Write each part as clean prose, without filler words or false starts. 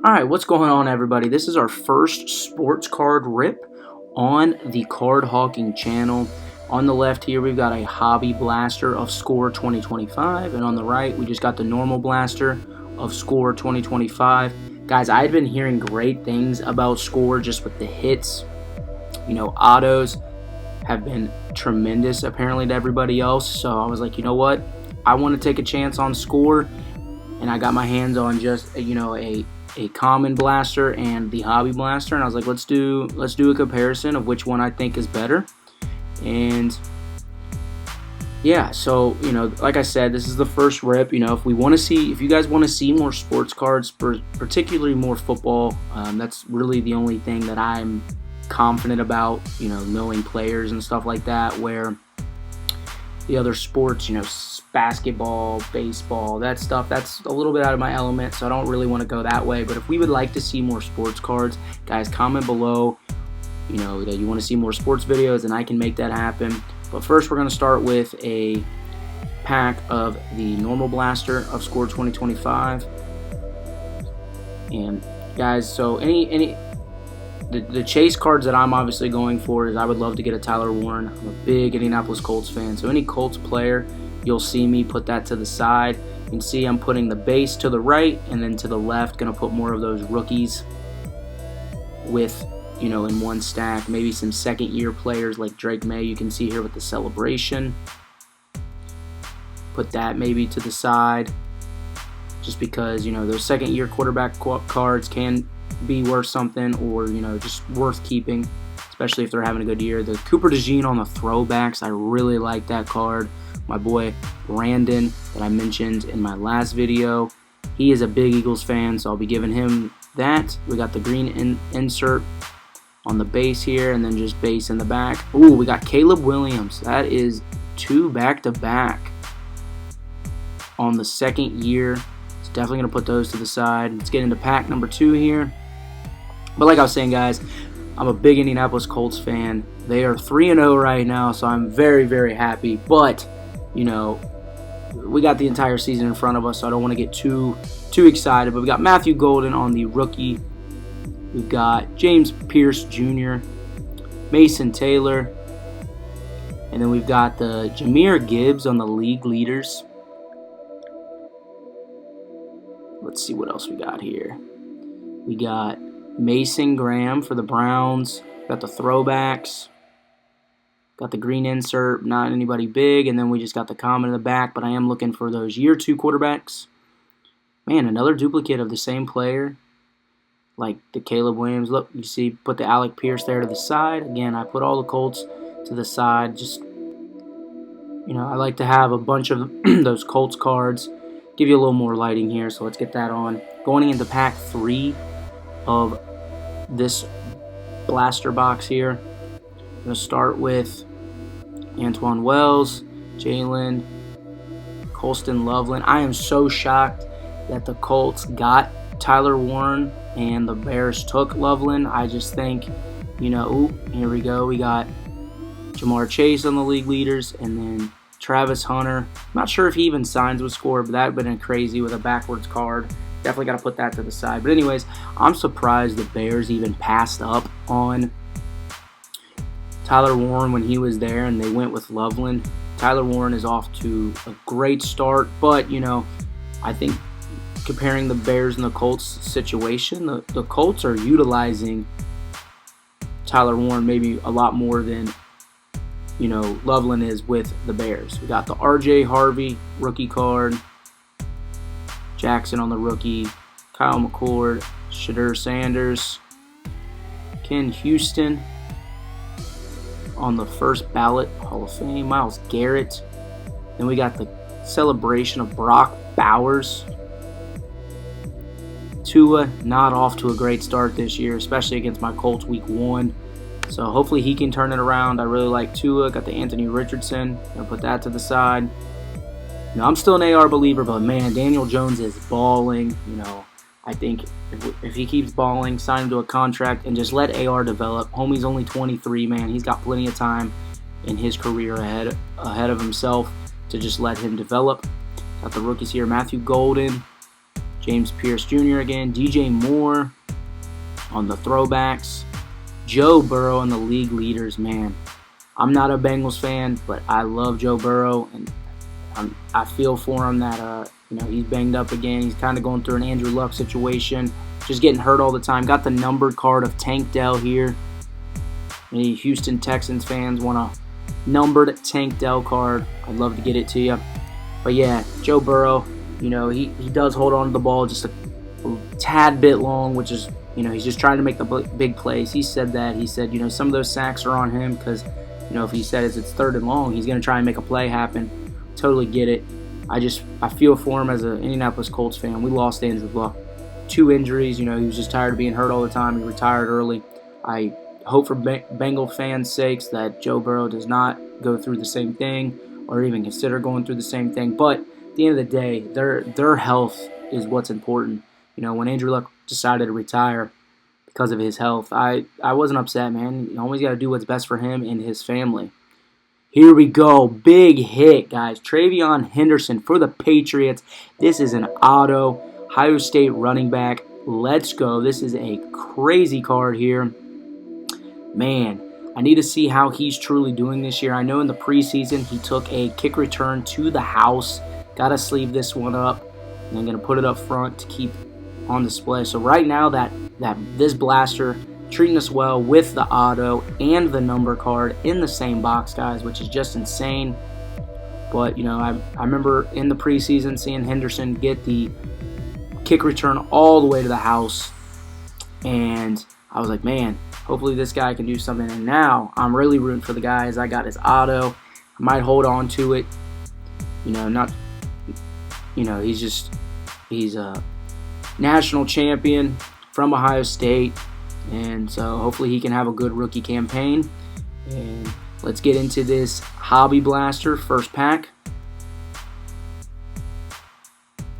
Alright, what's going on, everybody? This is our first sports card rip on the Card Hawking channel. On the left here, we've got a Hobby Blaster of Score 2025, and on the right, we just got the normal blaster of Score 2025. Guys, I had been hearing great things about Score just with the hits. You know, autos have been tremendous apparently to everybody else, so I was like, you know what? I want to take a chance on Score, and I got my hands on just, a common blaster and the hobby blaster, and I was like, let's do a comparison of which one I think is better. And yeah, so like I said, this is the first rip. If you guys want to see more sports cards, particularly more football, that's really the only thing that I'm confident about, knowing players and stuff like that, where the other sports, basketball, baseball, that stuff, that's a little bit out of my element, so I don't really want to go that way. But if we would like to see more sports cards, guys, comment below, that you want to see more sports videos, and I can make that happen. But first, we're going to start with a pack of the normal blaster of Score 2025. And guys, so the chase cards that I'm obviously going for is I would love to get a Tyler Warren. I'm a big Indianapolis Colts fan, so any Colts player, you'll see me put that to the side. You can see I'm putting the base to the right, and then to the left, going to put more of those rookies with, in one stack. Maybe some second-year players like Drake May, you can see here with the celebration. Put that maybe to the side, just because, those second-year quarterback cards can be worth something, or just worth keeping, especially if they're having a good year. The Cooper DeJean on the throwbacks, I really like that card. My boy Brandon that I mentioned in my last video, he is a big Eagles fan, so I'll be giving him that. We got the green insert on the base here, and then just base in the back. Ooh, we got Caleb Williams. That is 2 back-to-back on the second year. It's definitely going to put those to the side. Let's get into pack number 2 here. But like I was saying, guys, I'm a big Indianapolis Colts fan. They are 3-0 right now, so I'm very, very happy. But, we got the entire season in front of us, so I don't want to get too excited. But we got Matthew Golden on the rookie. We've got James Pierce Jr., Mason Taylor, and then we've got the Jahmyr Gibbs on the league leaders. Let's see what else we got here. We got Mason Graham for the Browns. Got the throwbacks. Got the green insert, not anybody big. And then we just got the common in the back, but I am looking for those year 2 quarterbacks. Man, another duplicate of the same player, like the Caleb Williams. Look, you see, put the Alec Pierce there to the side. Again, I put all the Colts to the side. Just, I like to have a bunch of those Colts cards. Give you a little more lighting here, so let's get that on. Going into pack 3 of this blaster box here. I'm going to start with Antoine Wells, Jalen, Colston Loveland. I am so shocked that the Colts got Tyler Warren and the Bears took Loveland. I just think, ooh, here we go. We got Jamar Chase on the league leaders, and then Travis Hunter. I'm not sure if he even signs with Score, but that would have been crazy with a backwards card. Definitely got to put that to the side. But anyways, I'm surprised the Bears even passed up on Tyler Warren when he was there, and they went with Loveland. Tyler Warren is off to a great start, but, I think comparing the Bears and the Colts situation, the Colts are utilizing Tyler Warren maybe a lot more than, Loveland is with the Bears. We got the RJ Harvey rookie card, Jackson on the rookie, Kyle McCord, Shadur Sanders, Ken Houston on the first ballot Hall of Fame, Myles Garrett. Then we got the celebration of Brock Bowers. Tua not off to a great start this year, especially against my Colts week 1. So hopefully he can turn it around. I really like Tua. Got the Anthony Richardson. Gonna put that to the side. I'm still an AR believer, but man, Daniel Jones is balling. I think if he keeps balling, sign him to a contract and just let AR develop. Homie's only 23, man. He's got plenty of time in his career ahead of himself to just let him develop. Got the rookies here, Matthew Golden, James Pierce Jr. again. DJ Moore on the throwbacks. Joe Burrow and the league leaders, man. I'm not a Bengals fan, but I love Joe Burrow, and I feel for him that he's banged up again. He's kind of going through an Andrew Luck situation, just getting hurt all the time. Got the numbered card of Tank Dell here. Any Houston Texans fans want a numbered Tank Dell card, I'd love to get it to you. But yeah, Joe Burrow, he does hold on to the ball just a tad bit long, which is, he's just trying to make the big plays. He said that. He said, some of those sacks are on him because, if he says it's 3rd and long, he's going to try and make a play happen. Totally get it. I feel for him as an Indianapolis Colts fan. We lost Andrew Luck. 2 injuries. He was just tired of being hurt all the time. He retired early. I hope for Bengal fans' sakes that Joe Burrow does not go through the same thing or even consider going through the same thing. But at the end of the day, their health is what's important. When Andrew Luck decided to retire because of his health, I wasn't upset, man. You always got to do what's best for him and his family. Here we go. Big hit, guys. TreVeyon Henderson for the Patriots. This is an auto. Ohio State running back. Let's go. This is a crazy card here. Man, I need to see how he's truly doing this year. I know in the preseason he took a kick return to the house. Got to sleeve this one up. And I'm going to put it up front to keep on display. So right now this blaster treating us well with the auto and the number card in the same box, guys, which is just insane. But, I remember in the preseason seeing Henderson get the kick return all the way to the house. And I was like, man, hopefully this guy can do something. And now I'm really rooting for the guy as I got his auto. I might hold on to it. He's a national champion from Ohio State. And so hopefully he can have a good rookie campaign. And let's get into this Hobby Blaster first pack.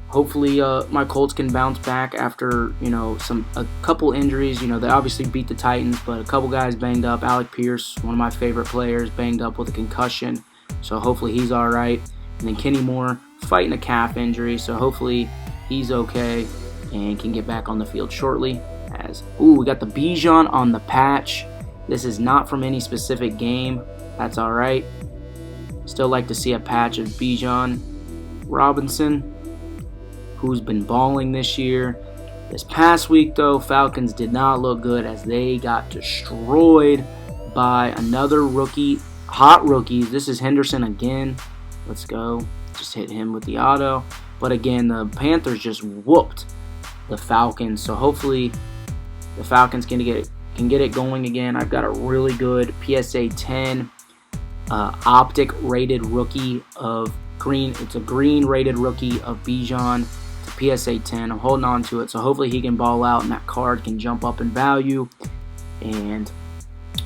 Hopefully my Colts can bounce back after, a couple injuries. They obviously beat the Titans, but a couple guys banged up. Alec Pierce, one of my favorite players, banged up with a concussion. So hopefully he's all right. And then Kenny Moore fighting a calf injury. So hopefully he's okay and can get back on the field shortly. We got the Bijan on the patch. This is not from any specific game. That's all right. Still like to see a patch of Bijan Robinson, who's been balling this year. This past week, though, Falcons did not look good as they got destroyed by another rookie, hot rookies. This is Henderson again. Let's go. Just hit him with the auto. But again, the Panthers just whooped the Falcons. So hopefully the Falcons can get it going again. I've got a really good PSA 10 optic rated rookie of green. It's a green rated rookie of Bijan. It's a PSA 10. I'm holding on to it, so hopefully he can ball out and that card can jump up in value. And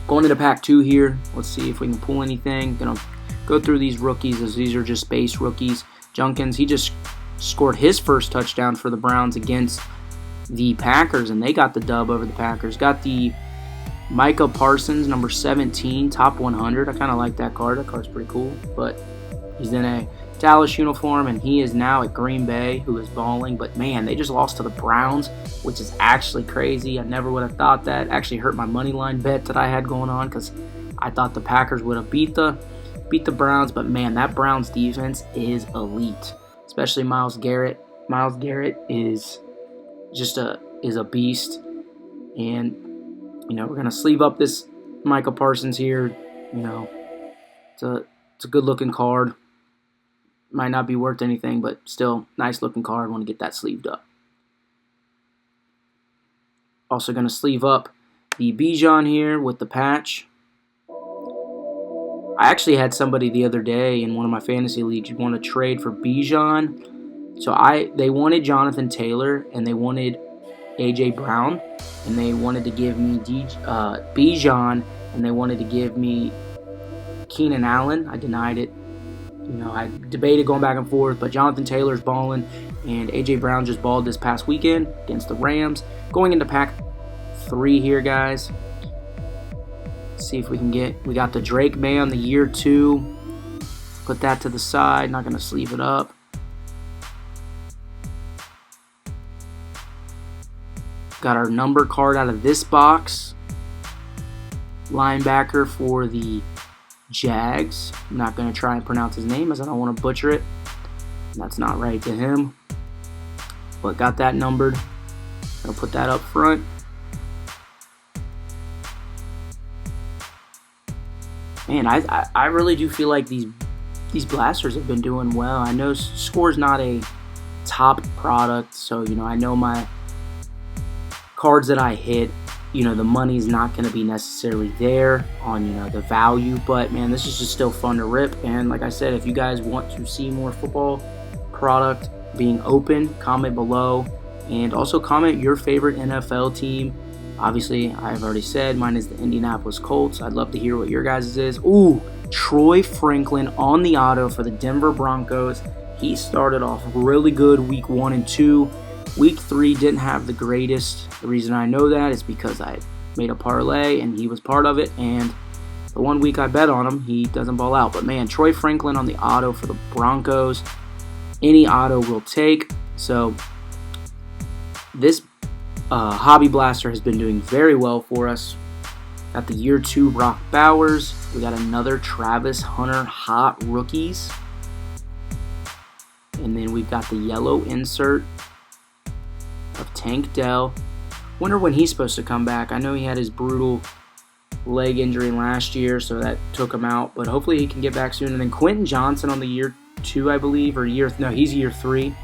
going into pack 2 here, let's see if we can pull anything. Gonna go through these rookies as these are just base rookies. Junkins, he just scored his first touchdown for the Browns against the Packers, and they got the dub over the Packers. Got the Micah Parsons, number 17, top 100. I kind of like that card. That card's pretty cool, but he's in a Dallas uniform, and he is now at Green Bay, who is balling. But, man, they just lost to the Browns, which is actually crazy. I never would have thought that. Actually hurt my money line bet that I had going on because I thought the Packers would have beat the Browns. But, man, that Browns defense is elite, especially Myles Garrett. Myles Garrett is just a beast. And, we're going to sleeve up this Micah Parsons here. It's a good-looking card. Might not be worth anything, but still, nice-looking card. Want to get that sleeved up. Also going to sleeve up the Bijan here with the patch. I actually had somebody the other day in one of my fantasy leagues want to trade for Bijan. So they wanted Jonathan Taylor, and they wanted A.J. Brown, and they wanted to give me Bijan, and they wanted to give me Keenan Allen. I denied it. I debated going back and forth, but Jonathan Taylor's balling, and A.J. Brown just balled this past weekend against the Rams. Going into pack 3 here, guys. Let's see if we got the Drake May on the year 2. Put that to the side. Not going to sleeve it up. Got our number card out of this box. Linebacker for the Jags. I'm not going to try and pronounce his name as I don't want to butcher it. That's not right to him. But got that numbered. I'll put that up front. Man, I really do feel like these blasters have been doing well. I know Score's not a top product, so I know my cards that I hit, the money's not going to be necessarily there on the value, but man, this is just still fun to rip. And like I said, if you guys want to see more football product being open, comment below, and also comment your favorite NFL team. Obviously, I've already said mine is the Indianapolis Colts. I'd love to hear what your guys' is. Ooh, Troy Franklin on the auto for the Denver Broncos. He started off really good week 1 and 2. Week 3 didn't have the greatest. The reason I know that is because I made a parlay and he was part of it. And the 1 week I bet on him, he doesn't ball out. But man, Troy Franklin on the auto for the Broncos. Any auto will take. So this Hobby Blaster has been doing very well for us. Got the year 2 Brock Bowers. We got another Travis Hunter Hot Rookies. And then we've got the yellow insert of Tank Dell. Wonder when he's supposed to come back. I know he had his brutal leg injury last year, so that took him out. But hopefully he can get back soon. And then Quentin Johnson on the year 2, I believe, or he's year 3.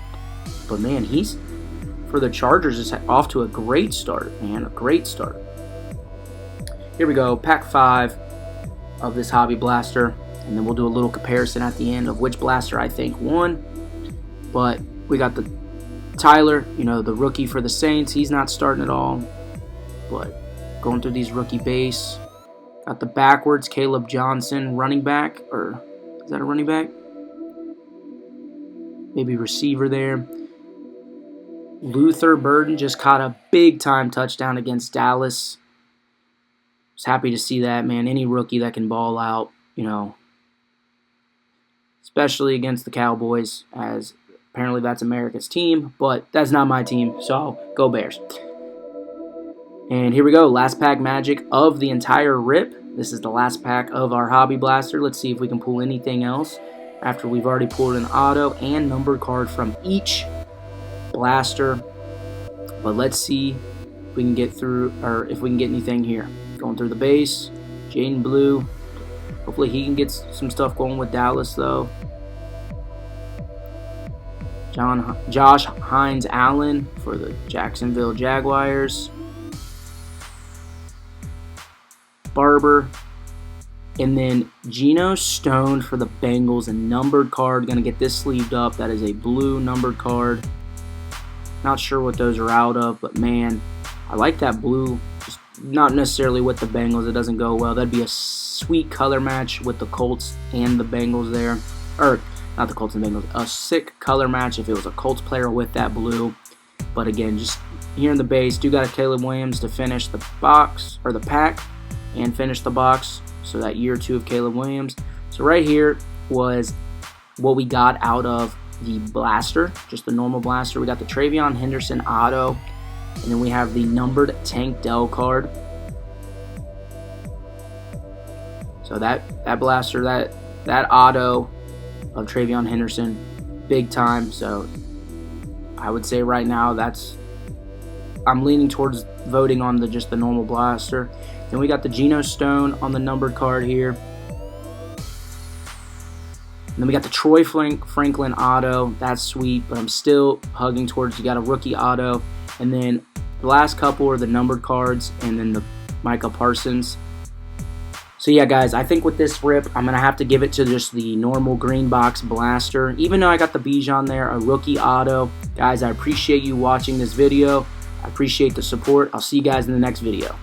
But man, he's for the Chargers is off to a great start, man, a great start. Here we go, pack 5 of this Hobby Blaster, and then we'll do a little comparison at the end of which blaster I think won. But we got the Tyler, the rookie for the Saints. He's not starting at all, but going through these rookie base. Got the backwards Caleb Johnson running back, or is that a running back? Maybe receiver there. Luther Burden just caught a big-time touchdown against Dallas. Was happy to see that, man. Any rookie that can ball out, especially against the Cowboys, as apparently that's America's team, but that's not my team, so go Bears. And here we go, last pack magic of the entire rip. This is the last pack of our Hobby Blaster. Let's see if we can pull anything else after we've already pulled an auto and numbered card from each blaster. But let's see if we can get through, or if we can get anything here. Going through the base, Jaden Blue. Hopefully he can get some stuff going with Dallas though. Josh Hines Allen for the Jacksonville Jaguars. Barber. And then Geno Stone for the Bengals, a numbered card. Going to get this sleeved up. That is a blue numbered card. Not sure what those are out of, but man, I like that blue. Just not necessarily with the Bengals. It doesn't go well. That'd be a sweet color match with the Colts and the Bengals there. Or, not the Colts and Bengals. A sick color match if it was a Colts player with that blue. But again, just here in the base, do got a Caleb Williams to finish the box, or the pack, and finish the box. So that year 2 of Caleb Williams. So right here was what we got out of the blaster, just the normal blaster. We got the Travion Henderson auto, and then we have the numbered Tank Dell card. So that blaster, that auto of Travion Henderson, big time. So I would say right now I'm leaning towards voting on just the normal blaster. Then we got the Geno Stone on the numbered card here. And then we got the Troy Franklin auto. That's sweet, but I'm still hugging towards you got a rookie auto. And then the last couple are the numbered cards, and then the Micah Parsons. So yeah, guys, I think with this rip, I'm going to have to give it to just the normal green box blaster. Even though I got the Bijan there, a rookie auto. Guys, I appreciate you watching this video. I appreciate the support. I'll see you guys in the next video.